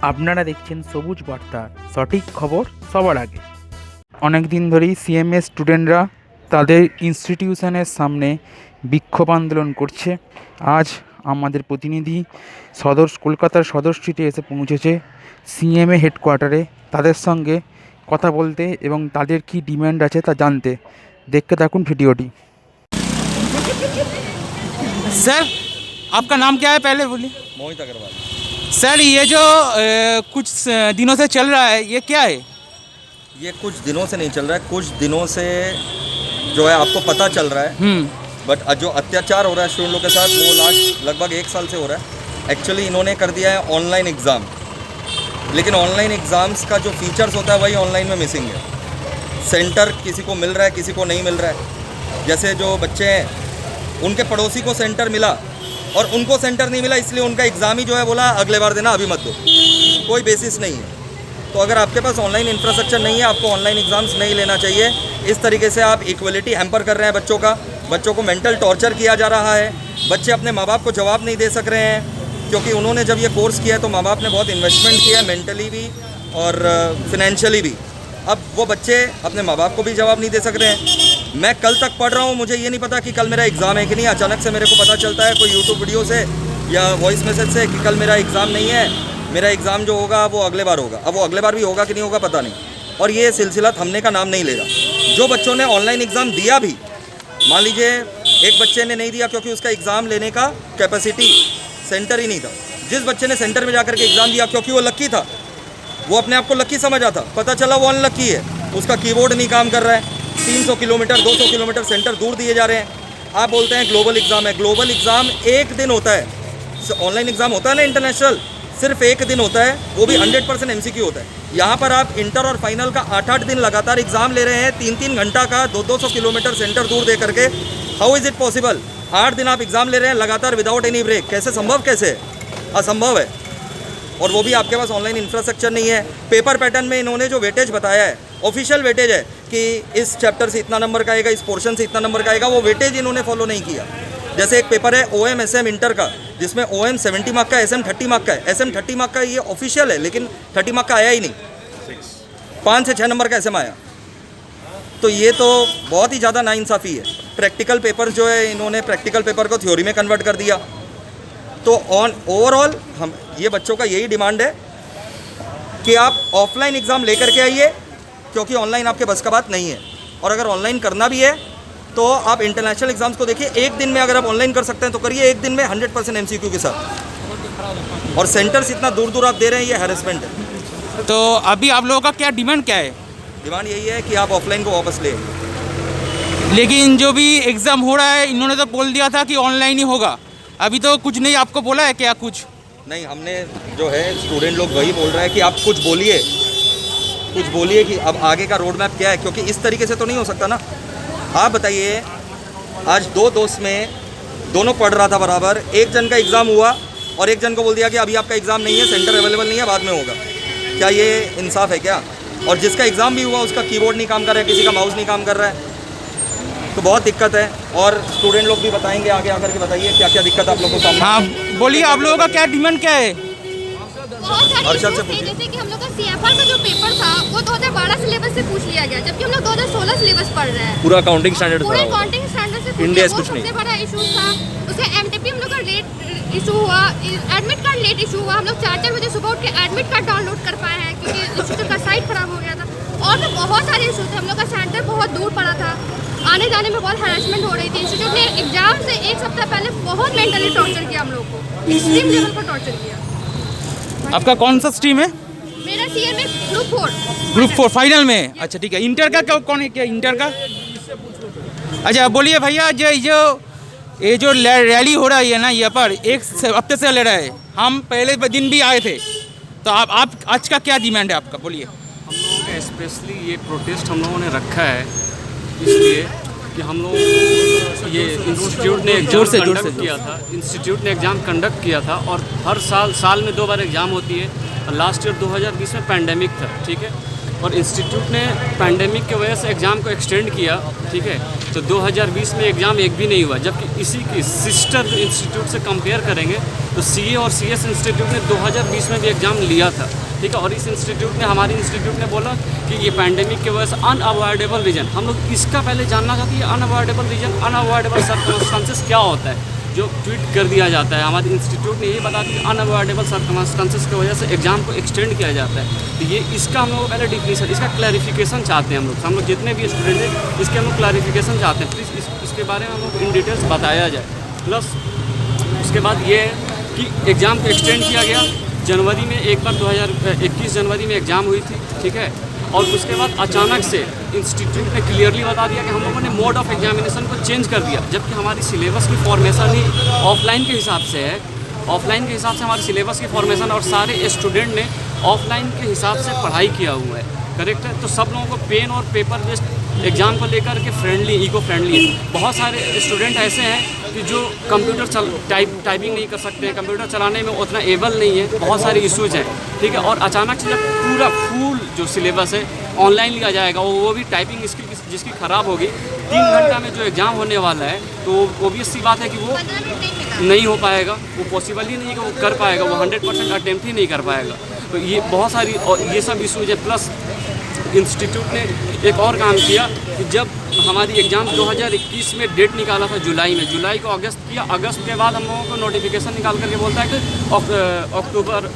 আপনারা দেখছেন সবুজ বার্তা, সঠিক খবর সবার আগে। অনেক দিন ধরেই সিএমএস স্টুডেন্টরা তাদের ইনস্টিটিউশনের সামনে বিক্ষোভ আন্দোলন করছে। আজ আমাদের প্রতিনিধি কলকাতার সদর স্ট্রিটে এসে পৌঁছেছে সিএমএ হেডকোয়ার্টারে তাদের সঙ্গে কথা বলতে এবং তাদের কী ডিম্যান্ড আছে তা জানতে। দেখতে থাকুন ভিডিওটি। सर आपका नाम क्या है पहले बोलिए। मोहित अग्रवाल। सर ये जो कुछ दिनों से चल रहा है ये क्या है? ये कुछ दिनों से नहीं चल रहा है, कुछ दिनों से जो है आपको पता चल रहा है, बट जो अत्याचार हो रहा है स्टूडेंट लोग के साथ वो लास्ट लगभग 1 साल से हो रहा है। एक्चुअली इन्होंने कर दिया है ऑनलाइन एग्ज़ाम, लेकिन ऑनलाइन एग्ज़ाम्स का जो फीचर्स होता है वही ऑनलाइन में मिसिंग है। सेंटर किसी को मिल रहा है, किसी को नहीं मिल रहा है। जैसे जो बच्चे हैं उनके पड़ोसी को सेंटर मिला और उनको सेंटर नहीं मिला, इसलिए उनका एग्ज़ाम ही जो है बोला अगले बार देना, अभी मत दो। कोई बेसिस नहीं है। तो अगर आपके पास ऑनलाइन इंफ्रास्ट्रक्चर नहीं है, आपको ऑनलाइन एग्ज़ाम्स नहीं लेना चाहिए। इस तरीके से आप इक्वलिटी हैम्पर कर रहे हैं बच्चों को मेंटल टॉर्चर किया जा रहा है। बच्चे अपने माँ बाप को जवाब नहीं दे सक रहे हैं, क्योंकि उन्होंने जब ये कोर्स किया है तो माँ बाप ने बहुत इन्वेस्टमेंट किया है, मेंटली भी और फिनेंशियली भी। अब वो बच्चे अपने माँ बाप को भी जवाब नहीं दे सक रहे हैं। मैं कल तक पढ़ रहा हूँ, मुझे ये नहीं पता कि कल मेरा एग्ज़ाम है कि नहीं। अचानक से मेरे को पता चलता है कोई यूट्यूब वीडियो से या वॉइस मैसेज से कि कल मेरा एग्ज़ाम नहीं है, मेरा एग्ज़ाम जो होगा वो अगले बार होगा। अब वो अगले बार भी होगा कि नहीं होगा पता नहीं। और ये सिलसिला थमने का नाम नहीं ले रहा। जो बच्चों ने ऑनलाइन एग्ज़ाम दिया भी, मान लीजिए एक बच्चे ने नहीं दिया क्योंकि उसका एग्ज़ाम लेने का कैपेसिटी सेंटर ही नहीं था। जिस बच्चे ने सेंटर में जाकर के एग्ज़ाम दिया क्योंकि वो लक्की था, वो अपने आप को लक्की समझा था, पता चला वो अनलक्की है। उसका कीबोर्ड नहीं काम कर रहा है, 300 किलोमीटर 200 किलोमीटर सेंटर दूर दिए जा रहे हैं। आप बोलते हैं ग्लोबल एग्ज़ाम है, ग्लोबल एग्ज़ाम एक दिन होता है। ऑनलाइन एग्ज़ाम होता है ना इंटरनेशनल, सिर्फ एक दिन होता है, वो भी 100% MCQ होता है। यहाँ पर आप इंटर और फाइनल का 8-8 दिन लगातार एग्ज़ाम ले रहे हैं, 3-3 घंटा का 200 किलोमीटर सेंटर दूर दे करके। How is it possible? 8 दिन आप एग्ज़ाम ले रहे हैं लगातार विदाउट एनी ब्रेक। कैसे संभव? कैसे है? असंभव है। और वो भी आपके पास ऑनलाइन इंफ्रास्ट्रक्चर नहीं है। पेपर पैटर्न में इन्होंने जो वेटेज बताया है, ऑफिशियल वेटेज है कि इस चैप्टर से इतना नंबर का आएगा, इस पोर्शन से इतना नंबर का आएगा, वो वेटेज इन्होंने फॉलो नहीं किया। जैसे एक पेपर है OM SM इंटर का, जिसमें OM 70 मार्क का, SM 30 मार्क का है। SM 30 मार्क का ये ऑफिशियल है, लेकिन 30 मार्क का आया ही नहीं, 5 से 6 नंबर का SM आया। तो ये तो बहुत ही ज़्यादा नाइंसाफ़ी है। प्रैक्टिकल पेपर जो है, इन्होंने प्रैक्टिकल पेपर को थ्योरी में कन्वर्ट कर दिया। तो ओवरऑल हम ये बच्चों का यही डिमांड है कि आप ऑफलाइन एग्ज़ाम लेकर के आइए, क्योंकि ऑनलाइन आपके बस का बात नहीं है। और अगर ऑनलाइन करना भी है तो आप इंटरनेशनल एग्ज़ाम्स को देखिए, एक दिन में अगर आप ऑनलाइन कर सकते हैं तो करिए, एक दिन में 100% MCQ के साथ। और सेंटर्स इतना दूर दूर आप दे रहे हैं, ये हैरेसमेंट है। तो अभी आप लोगों का क्या डिमांड क्या है? डिमांड यही है कि आप ऑफलाइन को वापस ले। लेकिन जो भी एग्ज़ाम हो रहा है इन्होंने तो बोल दिया था कि ऑनलाइन ही होगा, अभी तो कुछ नहीं आपको बोला है क्या? कुछ नहीं, हमने जो है स्टूडेंट लोग वही बोल रहे हैं कि आप कुछ बोलिए कि अब आगे का रोड मैप क्या है, क्योंकि इस तरीके से तो नहीं हो सकता ना। आप बताइए, आज 2 दोस्त में दोनों पढ़ रहा था बराबर, एक जन का एग्ज़ाम हुआ और एक जन को बोल दिया कि अभी आपका एग्ज़ाम नहीं है, सेंटर अवेलेबल नहीं है, बाद में होगा। क्या ये इंसाफ है क्या? और जिसका एग्ज़ाम भी हुआ उसका कीबोर्ड नहीं काम कर रहा है, किसी का माउस नहीं काम कर रहा है, तो बहुत दिक्कत है। और स्टूडेंट लोग भी बताएंगे आगे आकर के। बताइए क्या क्या दिक्कत आप लोगों को सामने। हाँ बोलिए, आप लोगों का क्या डिमांड क्या है? बहुत सारे इश्यूज थे, जैसे कि हम लोग का CFR का जो पेपर था वो 2012 सिलेबस से पूछ लिया गया, जबकि हम लोग 2016 सिलेबस पढ़ रहे हैं। पूरा अकाउंटिंग स्टैंडर्ड पूरे अकाउंटिंग स्टैंडर्ड से इंडिया वो कुछ नहीं। सबसे बड़ा इशू था। उसके MTP हम लोग का लेट इशू हुआ, एडमिट कार्ड लेट इशू हुआ। हम लोग 4-4 बजे सुबह उठ के एडमिट कार्ड डाउनलोड कर पाए हैं, क्योंकि इंस्टीट्यूट का साइट खराब हो गया था। और भी बहुत सारे इशू थे। हम लोग का सेंटर बहुत दूर पड़ा था, आने जाने में बहुत हैरेसमेंट हो रही थी। इंस्टीट्यूट ने एग्जाम से 1 सप्ताह पहले बहुत मेंटली टॉर्चर किया हम लोग को, एक्सट्रीम लेवल पर टॉर्चर किया। आपका कौन सा स्ट्रीम है? मेरा CMA ग्रुप 4 फाइनल में। अच्छा ठीक है। इंटर का कौन है? क्या इंटर का? अच्छा बोलिए भैया, ये जो रैली हो रही है ना, यहाँ पर 1 हफ्ते से ले रहा है, हम पहले दिन भी आए थे, तो आप आज का क्या डिमांड है आपका? बोलिए। हम लोगों का स्पेशली ये प्रोटेस्ट हम लोगों ने रखा है इसलिए कि हम लोग ये इंस्टीट्यूट ने एग्ज़ाम कंडक्ट किया था और हर साल में 2 बार एग्ज़ाम होती है। लास्ट ईयर 2020 में पैंडेमिक था, ठीक है। और इंस्टीट्यूट ने पैंडेमिक की वजह से एग्ज़ाम को एक्सटेंड किया, ठीक है। तो 2020 में एग्ज़ाम एक भी नहीं हुआ, जबकि इसी की सिस्टर इंस्टीट्यूट से कंपेयर करेंगे तो CA और CS इंस्टीट्यूट ने 2020 में भी एग्ज़ाम लिया था, ठीक है। और इस इंस्टीट्यूट ने, हमारे इंस्टीट्यूट ने बोला कि ये पैंडेमिक की वजह से अनअवॉइडेबल रीजन, हम लोग इसका पहले जानना चाहते हैं अनअवॉइडेबल रीजन, अनअवॉइडेबल सर्कमस्टेंसेस क्या होता है, जो ट्वीट कर दिया जाता है। हमारे इंस्टीट्यूट ने यही बता दिया कि अनअवॉइडेबल सर्कमस्टेंसेस की वजह से एग्ज़ाम को एक्सटेंड किया जाता है। तो ये इसका हम लोग पहले डिफिनीशन, इसका क्लैरिफिकेशन चाहते हैं हम लोग जितने भी स्टूडेंट हैं इसके हम लोग क्लैरिफिकेशन चाहते हैं। प्लीज़ इसके बारे में हम लोग इन डिटेल्स बताया जाए। प्लस उसके बाद ये है कि एग्ज़ाम को एक्सटेंड किया गया। जनवरी में एक बार 2021 जनवरी में एग्ज़ाम हुई थी, ठीक है। और उसके बाद अचानक से इंस्टीट्यूट ने क्लियरली बता दिया कि हम लोगों ने मोड ऑफ एग्जामिनेशन को चेंज कर दिया, जबकि हमारी सिलेबस की फॉर्मेशन ही ऑफलाइन के हिसाब से है। ऑफलाइन के हिसाब से हमारी सिलेबस की फॉर्मेशन और सारे स्टूडेंट ने ऑफलाइन के हिसाब से पढ़ाई किया हुआ है, करेक्ट है। तो सब लोगों को पेन और पेपर बेस्ड एग्ज़ाम को लेकर के फ्रेंडली, इको फ्रेंडली है। बहुत सारे स्टूडेंट ऐसे हैं कि जो कंप्यूटर टाइपिंग नहीं कर सकते हैं, कंप्यूटर चलाने में उतना एबल नहीं है, बहुत सारे इश्यूज हैं, ठीक है। और अचानक से जब पूरा फुल जो सिलेबस है ऑनलाइन लिया जाएगा, वो भी टाइपिंग स्किल जिसकी ख़राब होगी, 3 घंटा में जो एग्ज़ाम होने वाला है, तो ऑब्वियस सी बात है कि वो नहीं हो पाएगा, वो पॉसिबल ही नहीं है कि वो कर पाएगा, वो 100% अटेम्प्ट ही नहीं कर पाएगा। तो ये बहुत सारी और ये सब इशूज है। प्लस इंस्टीट्यूट ने एक और काम किया कि जब हमारी एग्ज़ाम 2021 में डेट निकाला था जुलाई में, जुलाई को अगस्त किया, अगस्त के बाद हम लोगों को नोटिफिकेशन निकाल करके बोलता है कि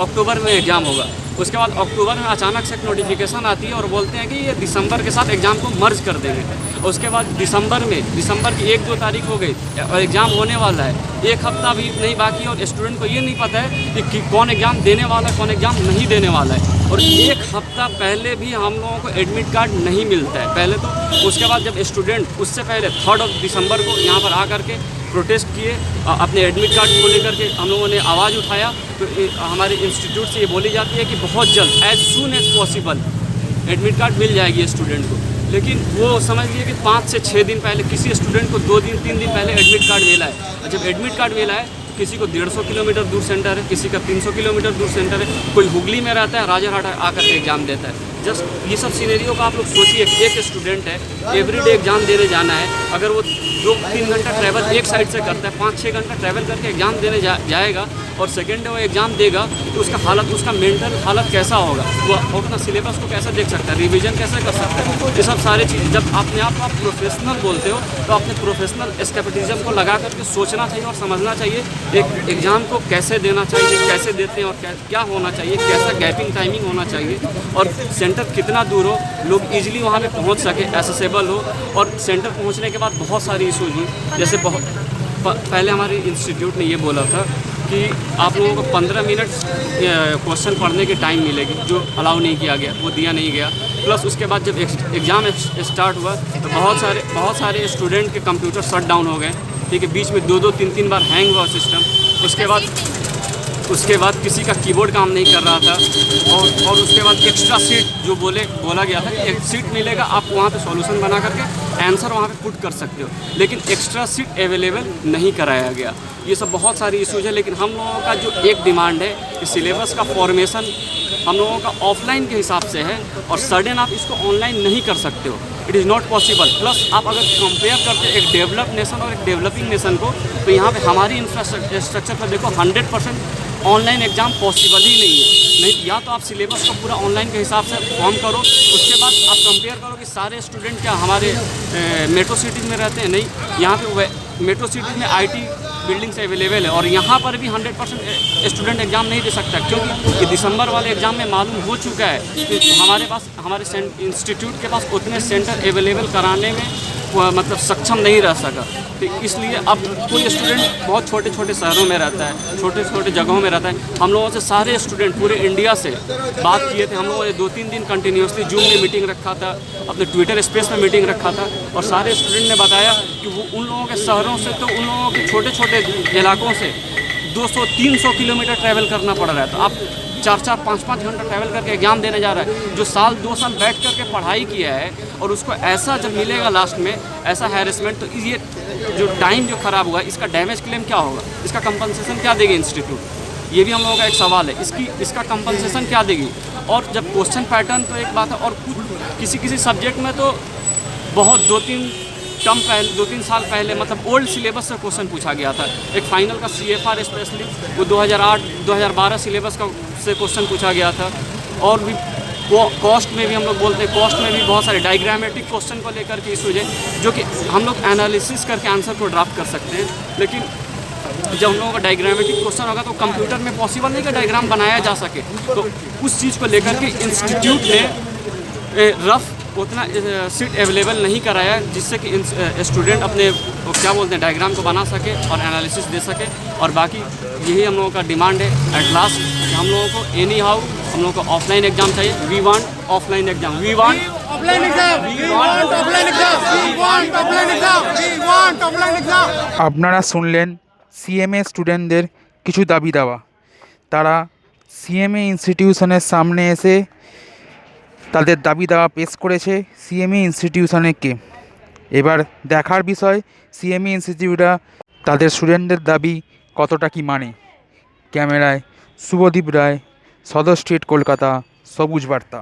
अक्टूबर में एग्ज़ाम होगा। उसके बाद अक्टूबर में अचानक से एक नोटिफिकेशन आती है और बोलते हैं कि ये दिसंबर के साथ एग्ज़ाम को मर्ज कर देंगे। उसके बाद दिसंबर की 1-2 तारीख हो गई और एग्ज़ाम होने वाला है, 1 हफ्ता भी नहीं बाकी, और स्टूडेंट को ये नहीं पता है कि कौन एग्ज़ाम देने वाला है, कौन एग्ज़ाम नहीं देने वाला है। और 1 हफ्ता पहले भी हम लोगों को एडमिट कार्ड नहीं मिलता है पहले तो। उसके बाद जब स्टूडेंट उससे पहले 3 दिसंबर को यहाँ पर आकर के प्रोटेस्ट किए, अपने एडमिट कार्ड को लेकर के हम लोगों ने आवाज़ उठाया, तो हमारे इंस्टीट्यूट से ये बोली जाती है कि बहुत जल्द, as soon as possible admit card मिल जाएगी स्टूडेंट को। लेकिन वो समझ लिए कि 5 से 6 दिन पहले किसी स्टूडेंट को 2 दिन 3 दिन पहले एडमिट कार्ड मिला है। जब एडमिट कार्ड मिला है, किसी को 150 किलोमीटर दूर सेंटर है, किसी का 300 किलोमीटर दूर सेंटर है, कोई हुगली में रहता है, राजारहाट आकर के एग्ज़ाम देता है। जस्ट ये सब सीनेरियो का आप लोग सोचिए कि एक स्टूडेंट है, एवरीडे एग्ज़ाम देने जाना है, अगर वो 2-3 घंटा ट्रैवल एक साइड से करता है, 5-6 घंटा ट्रैवल करके एग्ज़ाम देने जाएगा और सेकेंड डे वो एग्ज़ाम देगा, तो उसका मेंटल हालत कैसा होगा, वो अपना सिलेबस को कैसे देख सकता है, रिवीजन कैसे कर सकता है। ये सब सारी चीज़, जब अपने आप को आप प्रोफेशनल बोलते हो तो अपने प्रोफेशनल एस्केपिटिज्म को लगा करके सोचना चाहिए और समझना चाहिए एक एग्ज़ाम को कैसे देना चाहिए, कैसे देते हैं और क्या होना चाहिए, कैसा गैपिंग टाइमिंग होना चाहिए, और सेंटर कितना दूर हो, लोग ईजिली वहाँ पे पहुँच सके, एक्सेसिबल हो। और सेंटर पहुँचने के बाद बहुत सारी इशूज हुई, जैसे पहले हमारे इंस्टीट्यूट ने ये बोला था कि आप लोगों को 15 मिनट क्वेश्चन पढ़ने की टाइम मिलेगी, जो अलाउ नहीं किया गया, वो दिया नहीं गया। प्लस उसके बाद जब एग्ज़ाम स्टार्ट हुआ तो बहुत सारे स्टूडेंट के कंप्यूटर शट डाउन हो गए, ठीक है, बीच में 2-2, 3-3 बार हैंग हुआ सिस्टम। उसके बाद किसी का कीबोर्ड काम नहीं कर रहा था, और उसके बाद एक्स्ट्रा सीट जो बोला गया था कि एक सीट मिलेगा, आप वहाँ पे सॉल्यूशन बना करके आंसर वहाँ पे पुट कर सकते हो, लेकिन एक्स्ट्रा सीट अवेलेबल नहीं कराया गया। ये सब बहुत सारी इशूज़ है। लेकिन हम लोगों का जो एक डिमांड है कि सिलेबस का फॉर्मेशन हम लोगों का ऑफलाइन के हिसाब से है, और सडन आप इसको ऑनलाइन नहीं कर सकते हो, it is not possible. Plus आप अगर कंपेयर करते एक डेवलप्ड नेशन और एक डेवलपिंग नेशन को, तो यहाँ पे हमारी इंफ्रास्ट्रक्चर पर देखो 100% ऑनलाइन एग्ज़ाम पॉसिबल ही नहीं है। नहीं, या तो आप सिलेबस को पूरा ऑनलाइन के हिसाब से फॉर्म करो, उसके बाद आप कंपेयर करो कि सारे स्टूडेंट क्या हमारे मेट्रो सिटीज़ में रहते हैं, नहीं, यहाँ पे मेट्रो सिटीज़ में IT बिल्डिंग्स अवेलेबल है, और यहाँ पर भी 100% स्टूडेंट एग्ज़ाम नहीं दे सकता, क्योंकि दिसंबर वाले एग्ज़ाम में मालूम हो चुका है कि हमारे इंस्टीट्यूट के पास उतने सेंटर अवेलेबल कराने में मतलब सक्षम नहीं रह सका। तो इसलिए अब कोई स्टूडेंट बहुत छोटे छोटे शहरों में रहता है, छोटे छोटे जगहों में रहता है। हम लोगों से सारे स्टूडेंट पूरे इंडिया से बात किए थे, हम लोगों ने 2-3 दिन कंटिन्यूसली जूम में मीटिंग रखा था, अपने ट्विटर स्पेस में मीटिंग रखा था, और सारे स्टूडेंट ने बताया कि वो उन लोगों के शहरों से, तो उन लोगों के छोटे छोटे इलाकों से 200-300 किलोमीटर ट्रैवल करना पड़ रहा है। तो आप 4-4, 5-5 घंटा ट्रैवल करके एग्ज़ाम देने जा रहा है, जो 1-2 साल बैठ करके पढ़ाई किया है, और उसको ऐसा जब मिलेगा लास्ट में ऐसा हैरेसमेंट, तो ये जो टाइम जो ख़राब हुआ, इसका डैमेज क्लेम क्या होगा, इसका कंपनसेशन क्या देगी इंस्टीट्यूट, ये भी हम लोगों का एक सवाल है। इसका कंपनसेशन क्या देगी। और जब क्वेश्चन पैटर्न तो एक बात है, और किसी किसी सब्जेक्ट में तो बहुत 2-3 साल पहले मतलब ओल्ड सिलेबस से क्वेश्चन पूछा गया था। एक फाइनल का CFR स्पेशली वो 2008-2012 सिलेबस का से क्वेश्चन पूछा गया था। और भी कॉस्ट में भी हम लोग बोलते हैं, कॉस्ट में भी बहुत सारे डायग्रामेटिक क्वेश्चन को लेकर के इशूज है जो कि हम लोग एनालिसिस करके आंसर को ड्राफ्ट कर सकते हैं। लेकिन जब हम लोगों का डायग्रामेटिक क्वेश्चन होगा तो कंप्यूटर में पॉसिबल नहीं कि डायग्राम बनाया जा सके। तो उस चीज़ को लेकर के इंस्टीट्यूट ने रफ उतना सीट अवेलेबल नहीं कराया जिससे कि स्टूडेंट अपने क्या बोलते हैं डायग्राम को बना सके और एनालिसिस दे सके। और बाकी यही हम लोगों का डिमांड है एट लास्ट, हम लोगों को एनी हाउ हम लोगों को ऑफलाइन एग्जाम चाहिए। We want offline exam, we want offline exam, we want offline exam, we want offline exam, we want offline exam. আপনারা শুনলেন সিএমএ স্টুডেন্টদের কিছু দাবি দাওয়া। তারা সিএমএ ইনস্টিটিউশনের সামনে এসে তাদের দাবি দাওয়া পেশ করেছে সিএমএ ইনস্টিটিউশনকে। এবার দেখার বিষয় সিএমএ ইনস্টিটিউটরা তাদের স্টুডেন্টদের দাবি কতটা কি মানে। ক্যামেরায় শুভদীপ রায়, সদর স্ট্রিট, কলকাতা, সবুজ বার্তা।